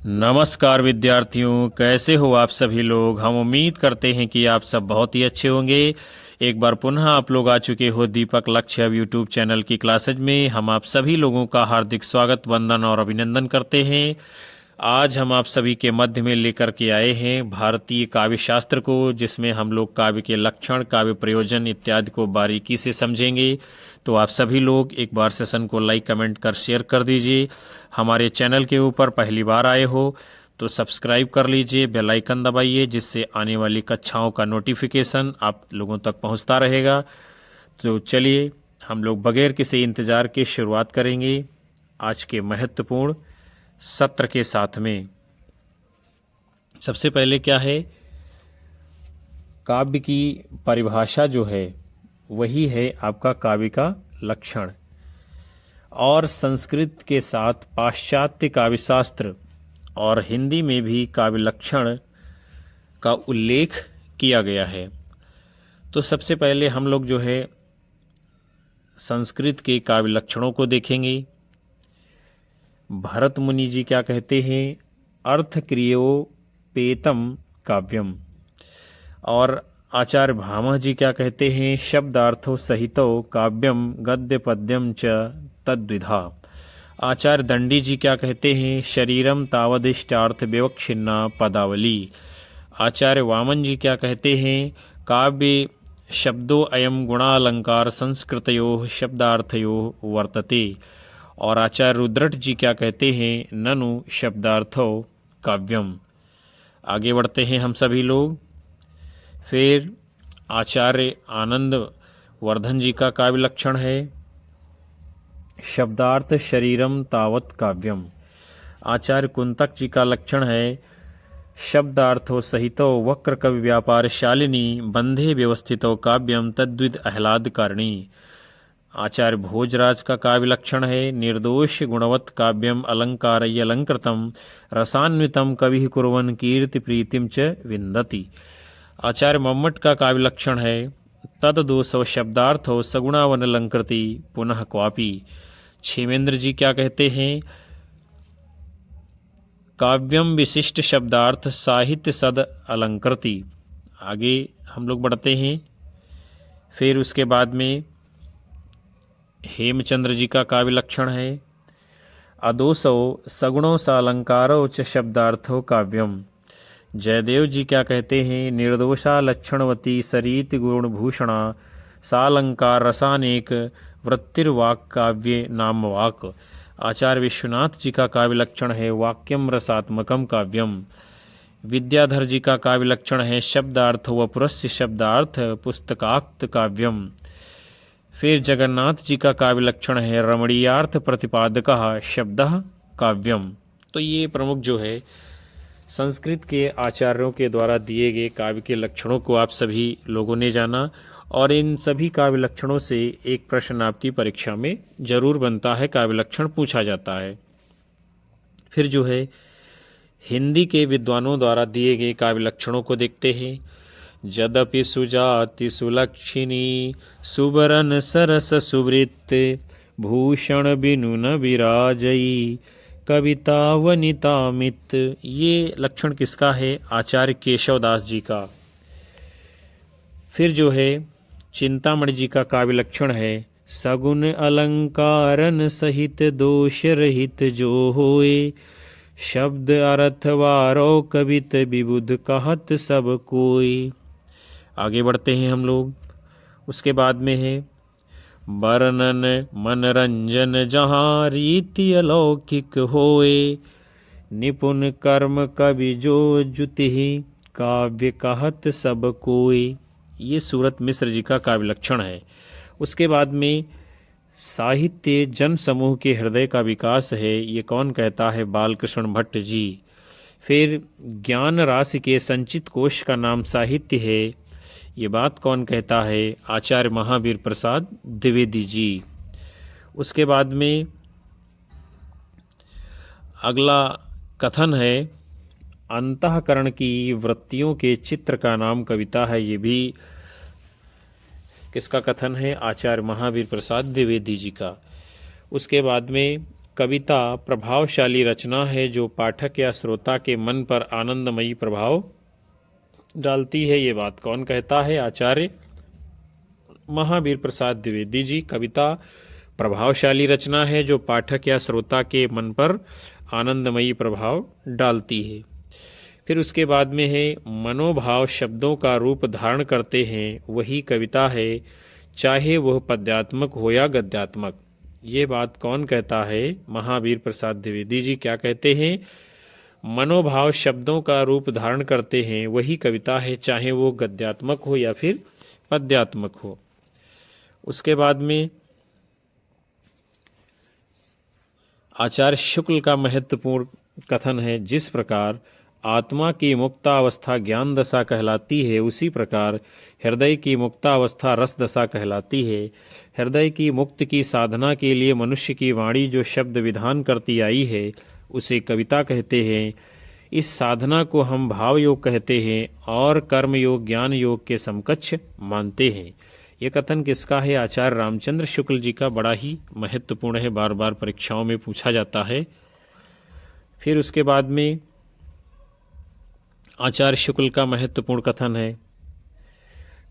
नमस्कार विद्यार्थियों, कैसे हो आप सभी लोग। हम उम्मीद करते हैं कि आप सब बहुत ही अच्छे होंगे। एक बार पुनः आप लोग आ चुके हो दीपक लक्ष्य यूट्यूब चैनल की क्लासेज में। हम आप सभी लोगों का हार्दिक स्वागत, वंदन और अभिनंदन करते हैं। आज हम आप सभी के मध्य में लेकर के आए हैं भारतीय काव्य शास्त्र को, जिसमें हम लोग काव्य के लक्षण, काव्य प्रयोजन इत्यादि को बारीकी से समझेंगे। तो आप सभी लोग एक बार सेशन को लाइक, कमेंट कर शेयर कर दीजिए। हमारे चैनल के ऊपर पहली बार आए हो तो सब्सक्राइब कर लीजिए, बेल आइकन दबाइए, जिससे आने वाली कक्षाओं का नोटिफिकेशन आप लोगों तक पहुंचता रहेगा। तो चलिए हम लोग बगैर किसी इंतज़ार के शुरुआत करेंगे आज के महत्वपूर्ण सत्र के साथ में। सबसे पहले क्या है, काव्य की परिभाषा जो है वही है आपका काव्य का लक्षण। और संस्कृत के साथ पाश्चात्य काव्य शास्त्र और हिंदी में भी काव्य लक्षण का उल्लेख किया गया है। तो सबसे पहले हम लोग जो है संस्कृत के काव्य लक्षणों को देखेंगे। भरत मुनि जी क्या कहते हैं, अर्थक्रियोपेतम काव्यम। और आचार्य भामह जी क्या कहते हैं, शब्दार्थो सहितो काव्यम गद्य पद्यम च तद्विधा। आचार्य दंडी जी क्या कहते हैं, शरीरम तावदिष्टार्थ विवक्षिन्ना पदावली। आचार्य वामन जी क्या कहते हैं, काव्य शब्दो अयम गुणालंकार संस्कृतयो शब्दार्थयो वर्तते। और आचार्य रुद्रट जी क्या कहते हैं, ननु शब्दार्थो काव्यम। आगे बढ़ते हैं हम सभी लोग। फिर आचार्य आनंद वर्धन जी का काव्य लक्षण है, शब्दार्थ शरीरम तावत काव्यम। आचार्य कुंतक जी का लक्षण है, शब्दार्थो सहितो वक्र कवि व्यापार शालिनी बंधे व्यवस्थितो काव्यम तद्विद आह्लादकारिणी। आचार्य भोजराज का काव्य लक्षण है, निर्दोष गुणवत् काव्यम अलंकारय अलंकृतम रसान्वितम कवि कुर्वन् कीर्ति प्रीतिम च विन्दति। आचार्य मम्मट का काव्य लक्षण है, तददोषो शब्दार्थो सगुणावन अलंकृति पुनः क्वापि। क्षेमेंद्र जी क्या कहते हैं, काव्यम विशिष्ट शब्दार्थ साहित्य सद अलंकृति। आगे हम लोग बढ़ते हैं। फिर उसके बाद में हेमचंद्र जी का काव्य लक्षण है, अदोषो सगुणों सा अलंकारो च शब्दार्थो काव्यम। जयदेव जी क्या कहते हैं, निर्दोषा लक्षणवती सरीत गुणभूषणा सालंकार रसानेक वृत्तिर्वाक काव्य नाम वाक। आचार्य विश्वनाथ जी का काव्य लक्षण है, वाक्यम रसात्मकम काव्यम। विद्याधर जी का काव्य लक्षण है, शब्दार्थ व पुरस्य शब्दार्थ पुस्तकाक्त काव्यम। फिर जगन्नाथ जी का काव्य लक्षण है, रमणीयार्थ प्रतिपादकः शब्दः काव्यम। तो ये प्रमुख जो है संस्कृत के आचार्यों के द्वारा दिए गए काव्य के लक्षणों को आप सभी लोगों ने जाना। और इन सभी काव्य लक्षणों से एक प्रश्न आपकी परीक्षा में जरूर बनता है, काव्य लक्षण पूछा जाता है। फिर जो है हिंदी के विद्वानों द्वारा दिए गए काव्य लक्षणों को देखते हैं। यद्यपि सुजाति सुलक्षिणी सुबरन सरस सुवृत्त भूषण बिनु न विराजई कविता वनितामित। ये लक्षण किसका है, आचार्य केशवदास जी का। फिर जो है चिंतामणि जी का काव्य लक्षण है, सगुन अलंकारन सहित दोष रहित जो होए शब्द अर्थ वारो कवित विबुध कहत सब कोई। आगे बढ़ते हैं हम लोग। उसके बाद में है, वर्णन मनरंजन जहाँ रीति अलौकिक होए निपुण कर्म कवि जो जुति काव्य कहत सब कोई। ये सूरत मिश्र जी का काव्य लक्षण है। उसके बाद में साहित्य जन समूह के हृदय का विकास है, ये कौन कहता है, बालकृष्ण भट्ट जी। फिर ज्ञान राशि के संचित कोश का नाम साहित्य है, ये बात कौन कहता है, आचार्य महावीर प्रसाद द्विवेदी जी। उसके बाद में अगला कथन है, अंतःकरण की वृत्तियों के चित्र का नाम कविता है, ये भी किसका कथन है, आचार्य महावीर प्रसाद द्विवेदी जी का। उसके बाद में कविता प्रभावशाली रचना है जो पाठक या श्रोता के मन पर आनंदमयी प्रभाव डालती है। ये बात कौन कहता है? आचार्य महावीर प्रसाद द्विवेदी जी। कविता प्रभावशाली रचना है जो पाठक या श्रोता के मन पर आनंदमयी प्रभाव डालती है। फिर उसके बाद में है मनोभाव शब्दों का रूप धारण करते हैं वही कविता है, चाहे वह पद्यात्मक हो या गद्यात्मक। ये बात कौन कहता है? महावीर प्रसाद द्विवेदी जी। क्या कहते हैं? मनोभाव शब्दों का रूप धारण करते हैं वही कविता है, चाहे वो गद्यात्मक हो या फिर पद्यात्मक हो। उसके बाद में आचार्य शुक्ल का महत्वपूर्ण कथन है, जिस प्रकार आत्मा की मुक्तावस्था ज्ञान दशा कहलाती है उसी प्रकार हृदय की मुक्तावस्था रस दशा कहलाती है। हृदय की मुक्ति की साधना के लिए मनुष्य की वाणी जो शब्द विधान करती आई है उसे कविता कहते हैं। इस साधना को हम भाव योग कहते हैं और कर्म योग ज्ञान योग के समकक्ष मानते हैं। ये कथन किसका है? आचार्य रामचंद्र शुक्ल जी का। बड़ा ही महत्वपूर्ण है, बार बार परीक्षाओं में पूछा जाता है। फिर उसके बाद में आचार्य शुक्ल का महत्वपूर्ण कथन है,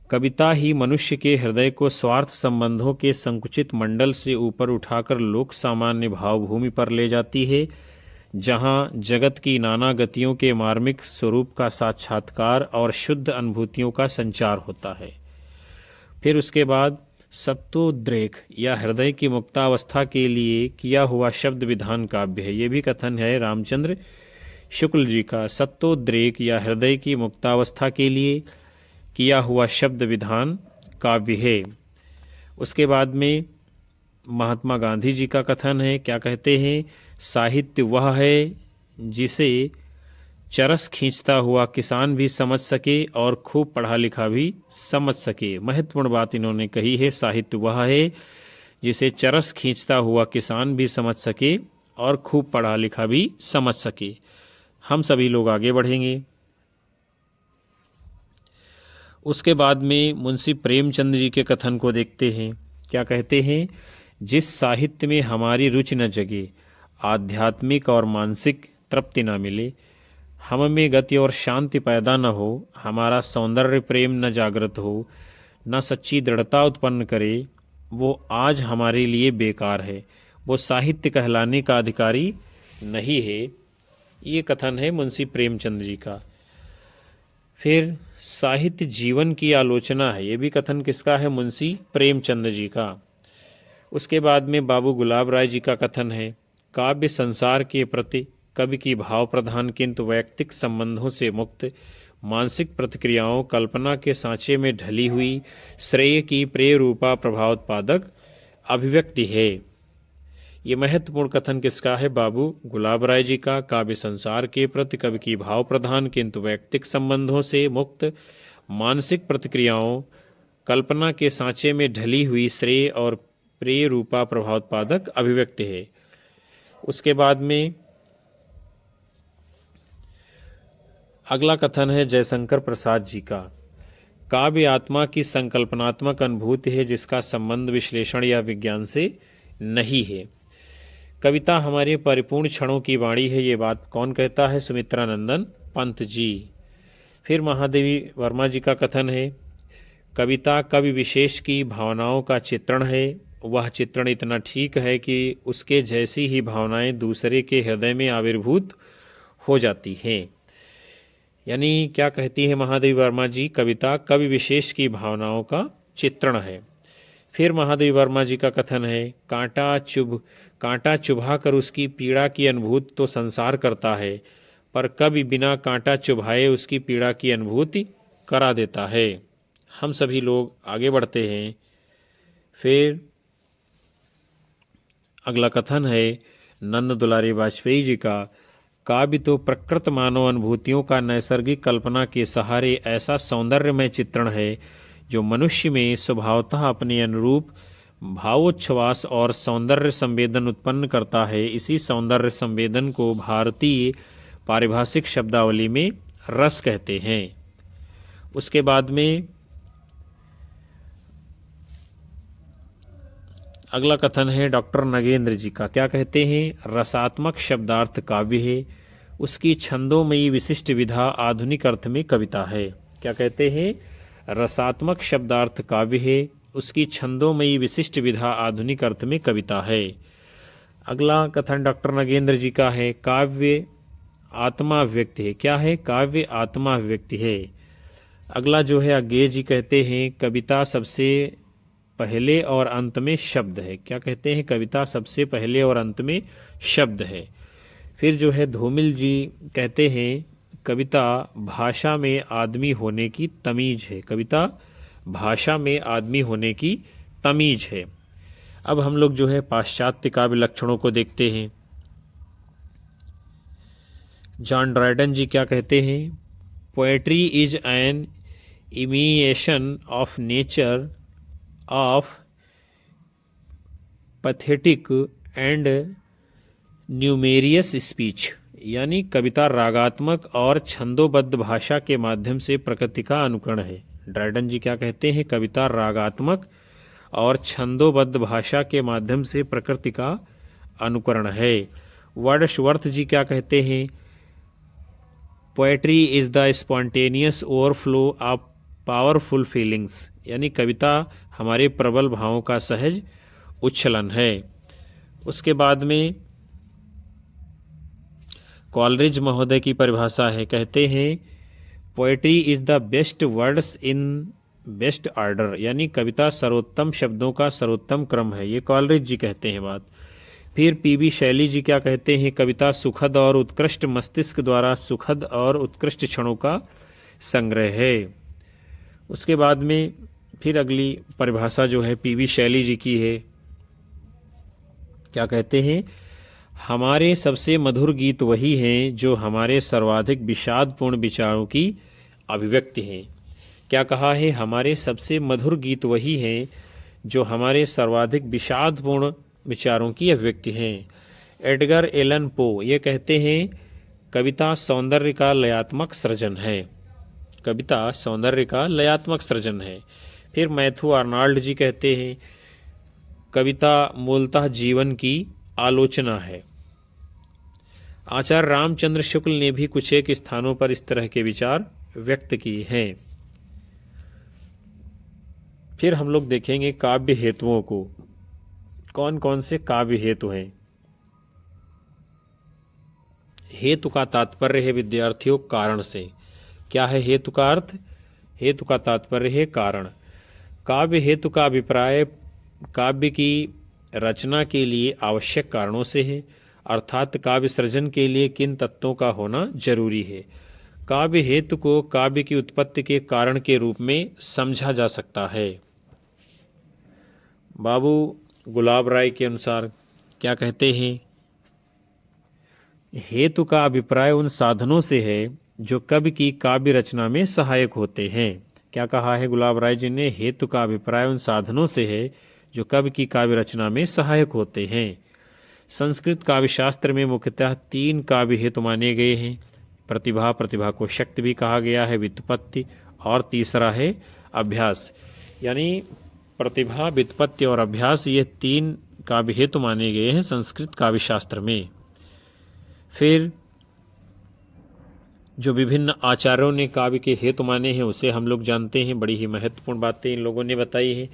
कविता ही मनुष्य के हृदय को स्वार्थ संबंधों के संकुचित मंडल से ऊपर उठाकर लोक सामान्य भावभूमि पर ले जाती है, जहाँ जगत की नाना गतियों के मार्मिक स्वरूप का साक्षात्कार और शुद्ध अनुभूतियों का संचार होता है। फिर उसके बाद सत्वोद्रेक या हृदय की मुक्तावस्था के लिए किया हुआ शब्द विधान काव्य है। ये भी कथन है रामचंद्र शुक्ल जी का। सत्वोद्रेक या हृदय की मुक्तावस्था के लिए किया हुआ शब्द विधान काव्य है। उसके बाद में महात्मा गांधी जी का कथन है। क्या कहते हैं? साहित्य वह है जिसे चरस खींचता हुआ किसान भी समझ सके और खूब पढ़ा लिखा भी समझ सके। महत्वपूर्ण बात इन्होंने कही है, साहित्य वह है जिसे चरस खींचता हुआ किसान भी समझ सके और खूब पढ़ा लिखा भी समझ सके। हम सभी लोग आगे बढ़ेंगे। उसके बाद में मुंशी प्रेमचंद जी के कथन को देखते हैं। क्या कहते हैं? जिस साहित्य में हमारी रुचि न जगे, आध्यात्मिक और मानसिक तृप्ति न मिले, हम में गति और शांति पैदा न हो, हमारा सौंदर्य प्रेम न जागृत हो, न सच्ची दृढ़ता उत्पन्न करे, वो आज हमारे लिए बेकार है, वो साहित्य कहलाने का अधिकारी नहीं है। ये कथन है मुंशी प्रेमचंद जी का। फिर साहित्य जीवन की आलोचना है। ये भी कथन किसका है? मुंशी प्रेमचंद जी का। उसके बाद में बाबू गुलाब राय जी का कथन है, काव्य संसार के प्रति कवि की भाव प्रधान किंतु वैयक्तिक संबंधों से मुक्त मानसिक प्रतिक्रियाओं कल्पना के सांचे में ढली हुई श्रेय की प्रेय रूपा प्रभावोत्पादक अभिव्यक्ति है। ये महत्वपूर्ण कथन किसका है? बाबू गुलाब राय जी का। काव्य संसार के प्रति कवि की भाव प्रधान किंतु वैयक्तिक संबंधों से मुक्त मानसिक प्रतिक्रियाओं कल्पना के सांचे में ढली हुई श्रेय और प्रेय रूपा प्रभावोत्पादक अभिव्यक्ति है। उसके बाद में अगला कथन है जयशंकर प्रसाद जी का। काव्य आत्मा की संकल्पनात्मक अनुभूति है जिसका संबंध विश्लेषण या विज्ञान से नहीं है। कविता हमारे परिपूर्ण क्षणों की वाणी है। ये बात कौन कहता है? सुमित्रानंदन पंत जी। फिर महादेवी वर्मा जी का कथन है, कविता कवि विशेष की भावनाओं का चित्रण है। वह चित्रण इतना ठीक है कि उसके जैसी ही भावनाएं दूसरे के हृदय में आविर्भूत हो जाती हैं। यानी क्या कहती है महादेवी वर्मा जी? कविता कवि विशेष की भावनाओं का चित्रण है। फिर महादेवी वर्मा जी का कथन है, कांटा चुभा कर उसकी पीड़ा की अनुभूति तो संसार करता है, पर कवि बिना कांटा चुभाए उसकी पीड़ा की अनुभूति करा देता है। हम सभी लोग आगे बढ़ते हैं। फिर अगला कथन है नंद दुलारी वाजपेयी जी का, काव्य तो प्रकृत मानव अनुभूतियों का नैसर्गिक कल्पना के सहारे ऐसा सौंदर्यमय चित्रण है जो मनुष्य में स्वभावतः अपने अनुरूप भावोच्छ्वास और सौंदर्य संवेदन उत्पन्न करता है। इसी सौंदर्य संवेदन को भारतीय पारिभाषिक शब्दावली में रस कहते हैं। उसके बाद में अगला कथन है डॉक्टर नगेंद्र जी का, क्या कहते हैं, रसात्मक शब्दार्थ काव्य है, उसकी छंदोमयी विशिष्ट विधा आधुनिक अर्थ में कविता है। क्या कहते हैं, रसात्मक शब्दार्थ काव्य है, उसकी छंदोमयी विशिष्ट विधा आधुनिक अर्थ में कविता है। अगला कथन डॉक्टर नगेंद्र जी का है, काव्य आत्मा व्यक्ति है। क्या है, काव्य आत्मा व्यक्ति है। अगला जो है अज्ञेय जी कहते हैं, कविता सबसे पहले और अंत में शब्द है। क्या कहते हैं, कविता सबसे पहले और अंत में शब्द है। फिर जो है धूमिल जी कहते हैं, कविता भाषा में आदमी होने की तमीज है। कविता भाषा में आदमी होने की तमीज है। अब हम लोग जो है पाश्चात्य काव्य लक्षणों को देखते हैं। जॉन ड्राइडन जी क्या कहते हैं, poetry is an imitation of nature of pathetic and numerous speech, यानी कविता रागात्मक और छंदोबद्ध भाषा के माध्यम से प्रकृति का अनुकरण है। ड्राइडन जी क्या कहते हैं, कविता रागात्मक और छंदोबद्ध भाषा के माध्यम से प्रकृति का अनुकरण है। वर्ड्सवर्थ जी क्या कहते हैं, poetry is the spontaneous overflow of powerful feelings, यानी कविता हमारे प्रबल भावों का सहज उच्छलन है। उसके बाद में कॉलरिज महोदय की परिभाषा है, कहते हैं poetry is the best words in best order, यानी कविता सर्वोत्तम शब्दों का सर्वोत्तम क्रम है। ये कॉलरिज जी कहते हैं बात। फिर पीबी शैली जी क्या कहते हैं, कविता सुखद और उत्कृष्ट मस्तिष्क द्वारा सुखद और उत्कृष्ट क्षणों का संग्रह है। उसके बाद में फिर अगली परिभाषा जो है पीबी शैली जी की है, क्या कहते हैं, हमारे सबसे मधुर गीत वही हैं जो हमारे सर्वाधिक विषादपूर्ण विचारों की अभिव्यक्ति हैं। क्या कहा है, हमारे सबसे मधुर गीत वही हैं जो हमारे सर्वाधिक विषादपूर्ण विचारों की अभिव्यक्ति हैं। एडगर एलन पो ये कहते हैं, कविता सौंदर्य का लयात्मक सृजन है। कविता सौंदर्य का लयात्मक सृजन है। फिर मैथ्यू आर्नाल्ड जी कहते हैं, कविता मूलतः जीवन की आलोचना है। आचार्य रामचंद्र शुक्ल ने भी कुछ एक स्थानों पर इस तरह के विचार व्यक्त किए हैं। फिर हम लोग देखेंगे काव्य हेतुओं को, कौन कौन से काव्य हेतु हैं। हेतु का तात्पर्य है विद्यार्थियों कारण से। क्या है हेतु का अर्थ, हेतु का तात्पर्य है कारण। काव्य हेतु का अभिप्राय काव्य की रचना के लिए आवश्यक कारणों से है, अर्थात काव्य सृजन के लिए किन तत्वों का होना जरूरी है। काव्य हेतु को काव्य की उत्पत्ति के कारण के रूप में समझा जा सकता है। बाबू गुलाब राय के अनुसार क्या कहते हैं, हेतु का अभिप्राय उन साधनों से है जो कवि की काव्य रचना में सहायक होते हैं। क्या कहा है गुलाब राय जी ने, हेतु का अभिप्राय उन साधनों से है जो कवि की काव्य रचना में सहायक होते हैं। संस्कृत काव्य शास्त्र में मुख्यतः 3 काव्य हेतु माने गए हैं। प्रतिभा, प्रतिभा को शक्ति भी कहा गया है, व्युत्पत्ति, और तीसरा है अभ्यास। यानी प्रतिभा, व्युत्पत्ति और अभ्यास ये 3 काव्य हेतु माने गए हैं संस्कृत काव्य शास्त्र में। फिर जो विभिन्न आचार्यों ने काव्य के हेतु माने हैं उसे हम लोग जानते हैं। बड़ी ही महत्वपूर्ण बातें इन लोगों ने बताई हैं।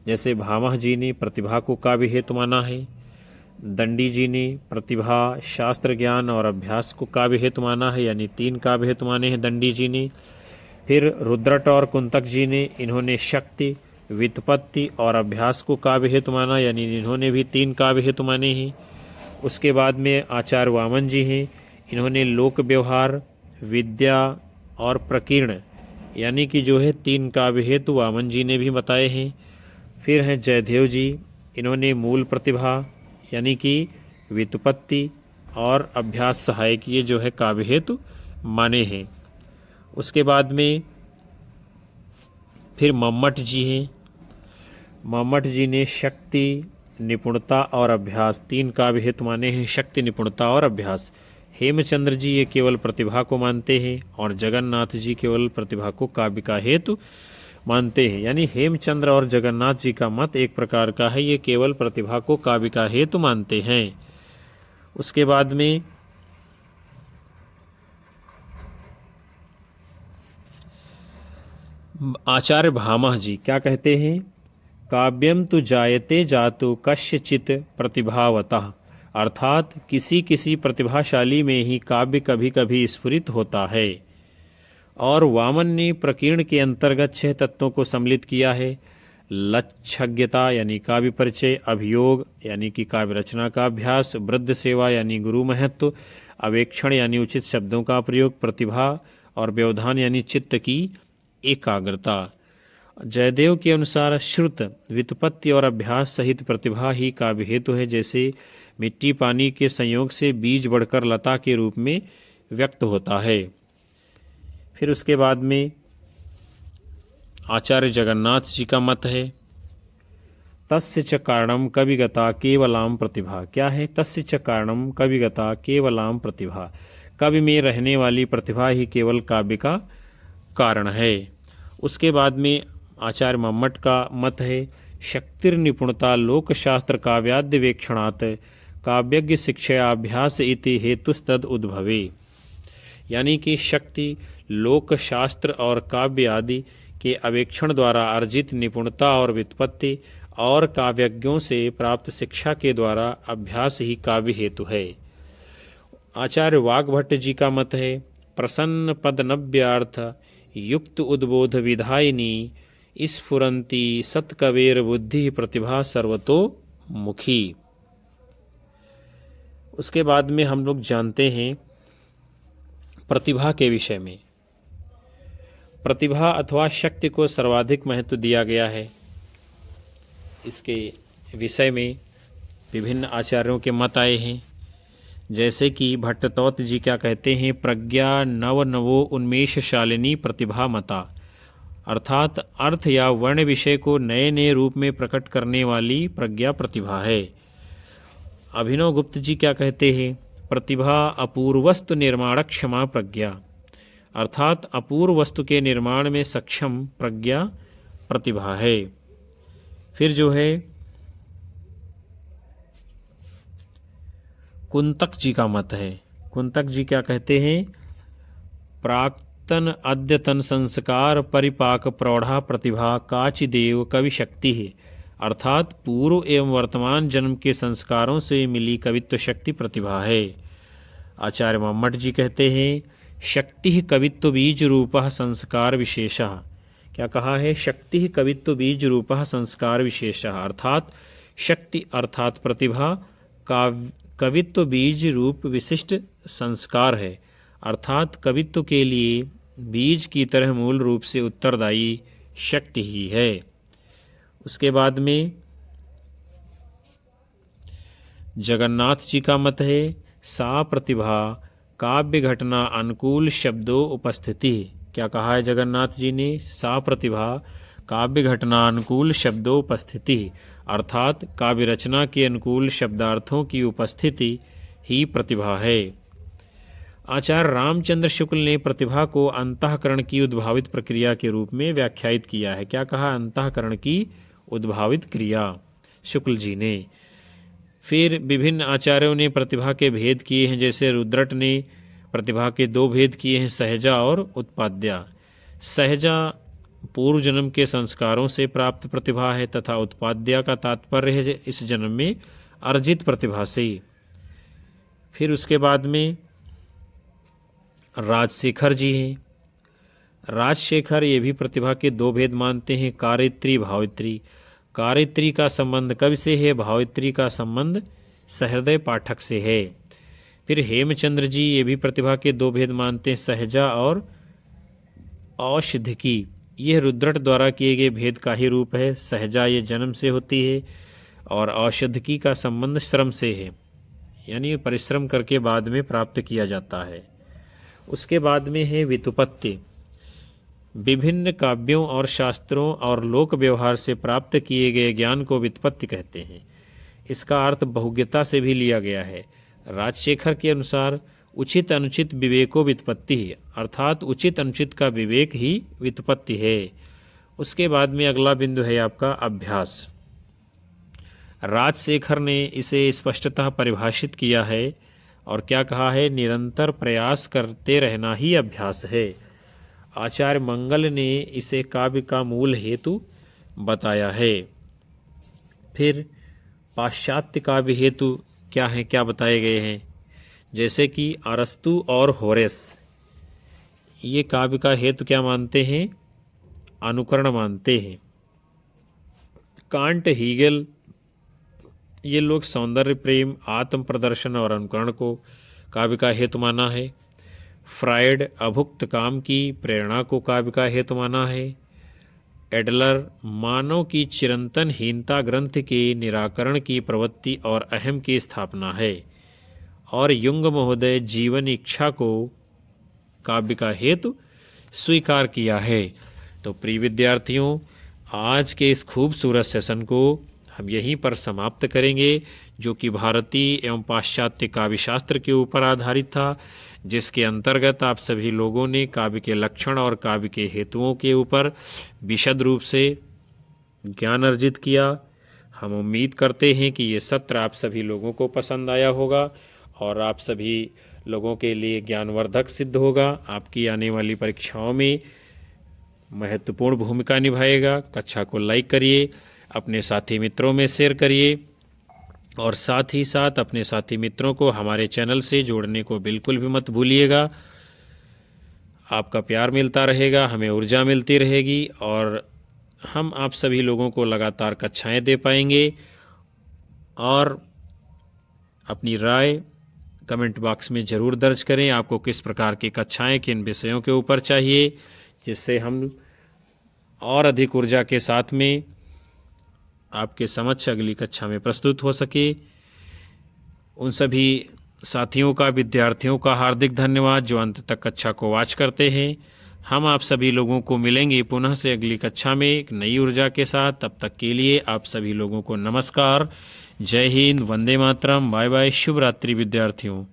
जैसे भामह जी ने प्रतिभा को काव्य हेतु माना है, दंडी जी ने प्रतिभा, शास्त्र ज्ञान और अभ्यास को काव्य हेतु माना है, यानी 3 काव्य हेतु माने हैं दंडी जी ने। फिर रुद्रट और कुंतक जी ने, इन्होंने शक्ति, व्युत्पत्ति और अभ्यास को काव्य हेतु माना, यानी इन्होंने भी 3 काव्य हेतु माने हैं। उसके बाद में आचार्य वामन जी हैं, इन्होंने लोक व्यवहार, विद्या और प्रकीर्ण, यानी कि जो है 3 काव्य हेतु वामन जी ने भी बताए हैं। फिर हैं जयदेव जी, इन्होंने मूल प्रतिभा यानी कि व्युत्पत्ति और अभ्यास सहायक ये जो है काव्य हेतु माने हैं। उसके बाद में फिर मम्मट जी हैं, मम्मट जी ने शक्ति, निपुणता और अभ्यास 3 काव्य हेतु माने हैं, शक्ति, निपुणता और अभ्यास। हेमचंद्र जी ये केवल प्रतिभा को मानते हैं और जगन्नाथ जी केवल प्रतिभा को काव्य का हेतु मानते हैं। यानी हेमचंद्र और जगन्नाथ जी का मत एक प्रकार का है, ये केवल प्रतिभा को काव्य का हेतु मानते हैं। उसके बाद में आचार्य भामह जी क्या कहते हैं, काव्यम तु जायते जातु कस्यचित् प्रतिभावतः, अर्थात किसी किसी प्रतिभाशाली में ही काव्य कभी कभी स्फुरित होता है। और वामन ने प्रकीर्ण के अंतर्गत 6 तत्वों को सम्मिलित किया है। लक्षज्ञता यानी काव्य परिचय, अभियोग यानी कि काव्य रचना का अभ्यास, वृद्ध सेवा यानी गुरु महत्व, अवेक्षण यानी उचित शब्दों का प्रयोग, प्रतिभा और व्यवधान यानी चित्त की एकाग्रता। जयदेव के अनुसार श्रुत, व्युत्पत्ति और अभ्यास सहित प्रतिभा ही काव्य हेतु है। जैसे मिट्टी पानी के संयोग से बीज बढ़कर लता के रूप में व्यक्त होता है। फिर उसके बाद में आचार्य जगन्नाथ जी का मत है, तस्य च कारणम कविगता केवलाम प्रतिभा। क्या है? तस्य च कारणम कविगता केवलाम प्रतिभा, कवि में रहने वाली प्रतिभा ही केवल काव्य का कारण है। उसके बाद में आचार्य मम्मट का मत है, शक्तिर्निपुणता लोकशास्त्र काव्याद्यवेक्षणात् काव्यज्ञ शिक्षाभ्यास इति हेतुस्तद उद्भवे। यानी कि शक्ति लोकशास्त्र और काव्य आदि के अवेक्षण द्वारा अर्जित निपुणता और व्युत्पत्ति और काव्यज्ञों से प्राप्त शिक्षा के द्वारा अभ्यास ही काव्य हेतु है। आचार्य वाग्भट्ट जी का मत है, प्रसन्न पदनव्यार्थ युक्त उद्बोध विधायिनी स्फुरंती सत्कवेर बुद्धि प्रतिभा सर्वतोमुखी। उसके बाद में हम लोग जानते हैं प्रतिभा के विषय में। प्रतिभा अथवा शक्ति को सर्वाधिक महत्व दिया गया है। इसके विषय में विभिन्न आचार्यों के मत आए हैं। जैसे कि भट्टतौत जी क्या कहते हैं, प्रज्ञा नव नवो उन्मेषशालिनी प्रतिभा मता, अर्थात अर्थ या वर्ण विषय को नए नए रूप में प्रकट करने वाली प्रज्ञा प्रतिभा है। अभिनव गुप्त जी क्या कहते हैं, प्रतिभा अपूर्वस्तु निर्माण क्षमा प्रज्ञा, अर्थात अपूर्व वस्तु के निर्माण में सक्षम प्रज्ञा प्रतिभा है। फिर जो है कुंतक जी का मत है। कुंतक जी क्या कहते हैं, प्राक्तन अद्यतन संस्कार परिपाक प्रौढ़ा प्रतिभा काचिदेव कवि शक्ति है, अर्थात पूर्व एवं वर्तमान जन्म के संस्कारों से मिली कवित्व शक्ति प्रतिभा है। आचार्य मम्मट जी कहते हैं, शक्ति कवित्व बीज रूपः संस्कार विशेषः। क्या कहा है? शक्ति कवित्व बीज रूपः संस्कार विशेषः, अर्थात शक्ति अर्थात प्रतिभा कवित्व बीज रूप विशिष्ट संस्कार है, अर्थात कवित्व के लिए बीज की तरह मूल रूप से उत्तरदायी शक्ति ही है। उसके बाद में जगन्नाथ जी का मत है, सा प्रतिभा काव्य घटना अनुकूल शब्दों उपस्थिति। क्या कहा है जगन्नाथ जी ने? सा प्रतिभा काव्य घटना अनुकूल शब्दों उपस्थिति, अर्थात काव्य रचना के अनुकूल शब्दार्थों की उपस्थिति ही प्रतिभा है। आचार्य रामचंद्र शुक्ल ने प्रतिभा को अंतःकरण की उद्भावित प्रक्रिया के रूप में व्याख्यायित किया है। क्या कहा? अंतःकरण की उद्भावित क्रिया, शुक्ल जी ने। फिर विभिन्न आचार्यों ने प्रतिभा के भेद किए हैं। जैसे रुद्रट ने प्रतिभा के 2 भेद किए हैं, सहजा और उत्पाद्या। सहजा पूर्व जन्म के संस्कारों से प्राप्त प्रतिभा है तथा उत्पाद्या का तात्पर्य है इस जन्म में अर्जित प्रतिभा से। फिर उसके बाद में राजशेखर जी हैं। राजशेखर ये भी प्रतिभा के 2 भेद मानते हैं, कारित्री भावित्री। कारित्री का संबंध कवि से है, भावित्री का संबंध सहृदय पाठक से है। फिर हेमचंद्र जी ये भी प्रतिभा के 2 भेद मानते हैं, सहजा और औषधिकी। यह रुद्रट द्वारा किए गए भेद का ही रूप है। सहजा ये जन्म से होती है और औषधिकी का संबंध श्रम से है, यानी परिश्रम करके बाद में प्राप्त किया जाता है। उसके बाद में है व्युत्पत्ति। विभिन्न काव्यों और शास्त्रों और लोक व्यवहार से प्राप्त किए गए ज्ञान को व्युत्पत्ति कहते हैं। इसका अर्थ बहुज्ञता से भी लिया गया है। राजशेखर के अनुसार उचित अनुचित विवेको व्युत्पत्ति है, अर्थात उचित अनुचित का विवेक ही व्युत्पत्ति है। उसके बाद में अगला बिंदु है आपका अभ्यास। राजशेखर ने इसे स्पष्टतः परिभाषित किया है और क्या कहा है, निरंतर प्रयास करते रहना ही अभ्यास है। आचार्य मंगल ने इसे काव्य का मूल हेतु बताया है। फिर पाश्चात्य काव्य हेतु क्या हैं, क्या बताए गए हैं, जैसे कि अरस्तु और होरेस ये काव्य का हेतु क्या मानते हैं, अनुकरण मानते हैं। कांट, हीगेल ये लोग सौंदर्य प्रेम, आत्म प्रदर्शन और अनुकरण को काव्य का हेतु माना है। फ्रायड अभुक्त काम की प्रेरणा को काव्य का हेतु माना है। एडलर मानव की चिरंतन हीनता ग्रंथ के निराकरण की प्रवृत्ति और अहम की स्थापना है। और युंग महोदय जीवन इच्छा को काव्य का हेतु स्वीकार किया है। तो प्रिय विद्यार्थियों, आज के इस खूबसूरत सेशन को हम यहीं पर समाप्त करेंगे, जो कि भारतीय एवं पाश्चात्य काव्य शास्त्र के ऊपर आधारित था, जिसके अंतर्गत आप सभी लोगों ने काव्य के लक्षण और काव्य के हेतुओं के ऊपर विशद रूप से ज्ञान अर्जित किया। हम उम्मीद करते हैं कि ये सत्र आप सभी लोगों को पसंद आया होगा और आप सभी लोगों के लिए ज्ञानवर्धक सिद्ध होगा, आपकी आने वाली परीक्षाओं में महत्वपूर्ण भूमिका निभाएगा। कक्षा को लाइक करिए, अपने साथी मित्रों में शेयर करिए और साथ ही साथ अपने साथी मित्रों को हमारे चैनल से जोड़ने को बिल्कुल भी मत भूलिएगा। आपका प्यार मिलता रहेगा, हमें ऊर्जा मिलती रहेगी और हम आप सभी लोगों को लगातार कक्षाएं दे पाएंगे। और अपनी राय कमेंट बॉक्स में ज़रूर दर्ज करें, आपको किस प्रकार की कक्षाएं किन विषयों के ऊपर चाहिए, जिससे हम और अधिक ऊर्जा के साथ में आपके समक्ष अगली कक्षा में प्रस्तुत हो सके। उन सभी साथियों का, विद्यार्थियों का हार्दिक धन्यवाद जो अंत तक कक्षा को वॉच करते हैं। हम आप सभी लोगों को मिलेंगे पुनः से अगली कक्षा में एक नई ऊर्जा के साथ। तब तक के लिए आप सभी लोगों को नमस्कार, जय हिंद, वंदे मातरम, बाय बाय, शुभ रात्रि विद्यार्थियों।